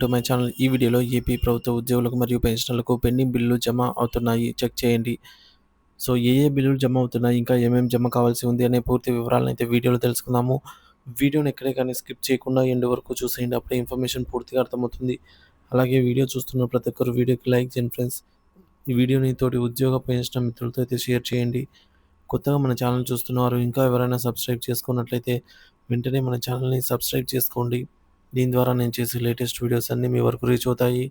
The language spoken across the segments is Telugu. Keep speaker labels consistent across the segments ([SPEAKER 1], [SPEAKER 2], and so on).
[SPEAKER 1] To my channel. ఈ వీడియోలో ఏపీ ప్రభుత్వ ఉద్యోగులకు మరియు పెన్షనర్లకు పెండింగ్ బిల్లులు జమ అవుతున్నాయి, చెక్ చేయండి. సో ఏ బిల్లులు జమ అవుతున్నాయి, ఇంకా ఏమేమి జమ కావాల్సి ఉంది అనే పూర్తి వివరాలను అయితే వీడియోలో తెలుసుకుందాము. వీడియోని ఎక్కడే కానీ స్కిప్ చేయకుండా ఎండ్ వరకు చూసేయండి, అప్పుడే ఇన్ఫర్మేషన్ పూర్తిగా అర్థమవుతుంది. అలాగే వీడియో చూస్తున్న ప్రతి ఒక్కరు వీడియోకి లైక్ చేయండి ఫ్రెండ్స్. ఈ వీడియోని తోటి ఉద్యోగ పెన్షనర్ మిత్రులతో అయితే షేర్ చేయండి. కొత్తగా మన ఛానల్ చూస్తున్నవారు ఇంకా ఎవరైనా సబ్స్క్రైబ్ చేసుకున్నట్లయితే వెంటనే మన ఛానల్ని సబ్స్క్రైబ్ చేసుకోండి. దీని ద్వారా నేను చేసే లేటెస్ట్ వీడియోస్ అన్నీ మీ వరకు రీచ్ అవుతాయి.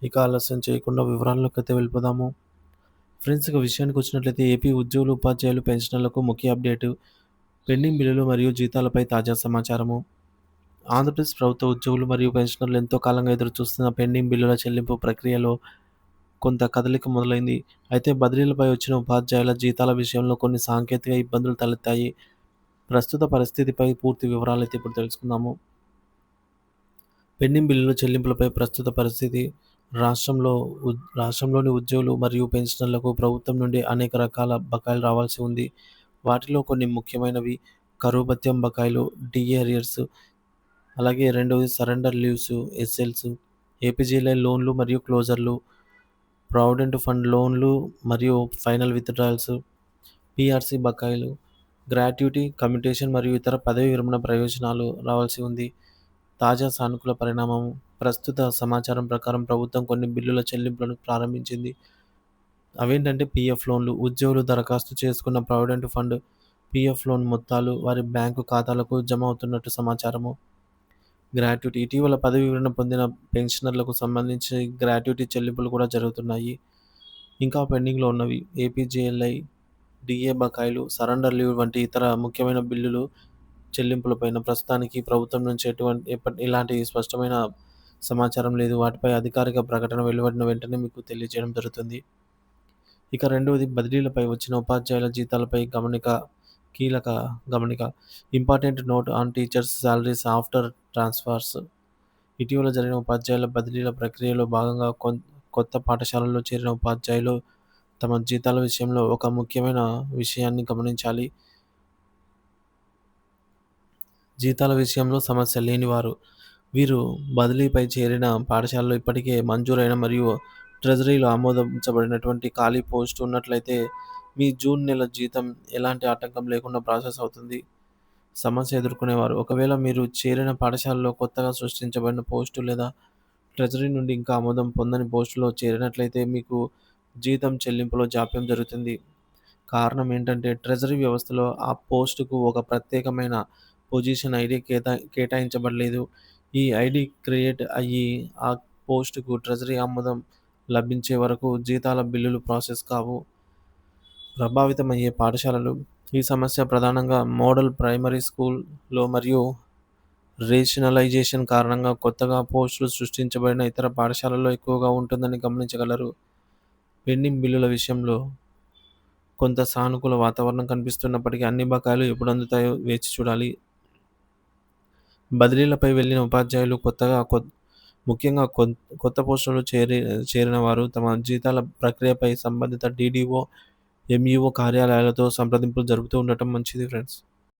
[SPEAKER 1] ఇక ఆలస్యం చేయకుండా వివరాల్లోకి అయితే వెళ్ళిపోదాము. ఫ్రెండ్స్, ఇక విషయానికి వచ్చినట్లయితే ఏపీ ఉద్యోగులు, ఉపాధ్యాయులు, పెన్షనర్లకు ముఖ్య అప్డేటు. పెండింగ్ బిల్లులు మరియు జీతాలపై తాజా సమాచారము. ఆంధ్రప్రదేశ్ ప్రభుత్వ ఉద్యోగులు మరియు పెన్షనర్లు ఎంతో కాలంగా ఎదురుచూస్తున్న పెండింగ్ బిల్లుల చెల్లింపు ప్రక్రియలో కొంత కదలిక మొదలైంది. అయితే బదిలీలపై వచ్చిన ఉపాధ్యాయుల జీతాల విషయంలో కొన్ని సాంకేతిక ఇబ్బందులు తలెత్తాయి. ప్రస్తుత పరిస్థితిపై పూర్తి వివరాలైతే ఇప్పుడు తెలుసుకుందాము. పెండింగ్ బిల్లుల చెల్లింపులపై ప్రస్తుత పరిస్థితి. రాష్ట్రంలోని ఉద్యోగులు మరియు పెన్షనర్లకు ప్రభుత్వం నుండి అనేక రకాల బకాయిలు రావాల్సి ఉంది. వాటిలో కొన్ని ముఖ్యమైనవి కరువు భత్యం బకాయిలు, డిఏ అరియర్స్, అలాగే రెండవది సరెండర్ లీవ్స్, ఎస్ఎల్స్, ఏపీజీఎల్ఐ లోన్లు మరియు క్లోజర్లు, ప్రావిడెంట్ ఫండ్ లోన్లు మరియు ఫైనల్ విత్డ్రాయల్స్, పీఆర్సీ బకాయిలు, గ్రాట్యుటీ, కమ్యుటేషన్ మరియు ఇతర పదవి విరమణ ప్రయోజనాలు రావాల్సి ఉంది. తాజా సానుకూల పరిణామం. ప్రస్తుత సమాచారం ప్రకారం ప్రభుత్వం కొన్ని బిల్లుల చెల్లింపులను ప్రారంభించింది. అవేంటంటే పీఎఫ్ లోన్లు. ఉద్యోగులు దరఖాస్తు చేసుకున్న ప్రావిడెంట్ ఫండ్ పీఎఫ్ లోన్ మొత్తాలు వారి బ్యాంకు ఖాతాలకు జమ అవుతున్నట్టు సమాచారము. గ్రాట్యుటీ. ఇటీవల పదవి విరమణ పొందిన పెన్షనర్లకు సంబంధించి గ్రాట్యుటీ చెల్లింపులు కూడా జరుగుతున్నాయి. ఇంకా పెండింగ్లో ఉన్నవి ఏపీజేఎల్ఐ, డిఏ బకాయిలు, సరెండర్ లీవ్ వంటి ఇతర ముఖ్యమైన బిల్లులు చెల్లింపులపైన ప్రస్తుతానికి ప్రభుత్వం నుంచి ఇలాంటి స్పష్టమైన సమాచారం లేదు. వాటిపై అధికారిక ప్రకటన వెలువడిన వెంటనే మీకు తెలియజేయడం జరుగుతుంది. ఇక రెండవది బదిలీలపై వచ్చిన ఉపాధ్యాయుల జీతాలపై కీలక గమనిక. Important note on teachers salaries after transfers. ఇటీవల జరిగిన ఉపాధ్యాయుల బదిలీల ప్రక్రియలో భాగంగా కొత్త పాఠశాలల్లో చేరిన ఉపాధ్యాయులు తమ జీతాల విషయంలో ఒక ముఖ్యమైన విషయాన్ని గమనించాలి. జీతాల విషయంలో సమస్య లేనివారు. వీరు బదిలీపై చేరిన పాఠశాలలో ఇప్పటికే మంజూరైన మరియు ట్రెజరీలో ఆమోదించబడినటువంటి ఖాళీ పోస్టు ఉన్నట్లయితే మీ జూన్ నెల జీతం ఎలాంటి ఆటంకం లేకుండా ప్రాసెస్ అవుతుంది. సమస్య ఎదుర్కొనేవారు. ఒకవేళ మీరు చేరిన పాఠశాలలో కొత్తగా సృష్టించబడిన పోస్టు లేదా ట్రెజరీ నుండి ఇంకా ఆమోదం పొందని పోస్టులో చేరినట్లయితే మీకు జీతం చెల్లింపులో జాప్యం జరుగుతుంది. కారణం ఏంటంటే ట్రెజరీ వ్యవస్థలో ఆ పోస్టుకు ఒక ప్రత్యేకమైన పొజిషన్ ఐడి కేటాయించబడలేదు. ఈ ఐడి క్రియేట్ అయ్యి ఆ పోస్టుకు ట్రెజరీ ఆమోదం లభించే వరకు జీతాల బిల్లులు ప్రాసెస్ కావు. ప్రభావితమయ్యే పాఠశాలలు. ఈ సమస్య ప్రధానంగా మోడల్ ప్రైమరీ స్కూల్లో మరియు రేషనలైజేషన్ కారణంగా కొత్తగా పోస్టులు సృష్టించబడిన ఇతర పాఠశాలల్లో ఎక్కువగా ఉంటుందని గమనించగలరు. పెండింగ్ బిల్లుల విషయంలో కొంత సానుకూల వాతావరణం కనిపిస్తున్నప్పటికీ అన్ని బకాయిలు ఎప్పుడు అందుతాయో వేచి చూడాలి. బదిలీలపై వెళ్ళిన ఉపాధ్యాయులు ముఖ్యంగా కొత్త పోస్టులలో చేరిన వారు తమ జీతాల ప్రక్రియపై సంబంధిత డీడీఓ, ఎంఈఓ కార్యాలయాలతో సంప్రదింపులు జరుపుతూ ఉండటం మంచిది ఫ్రెండ్స్.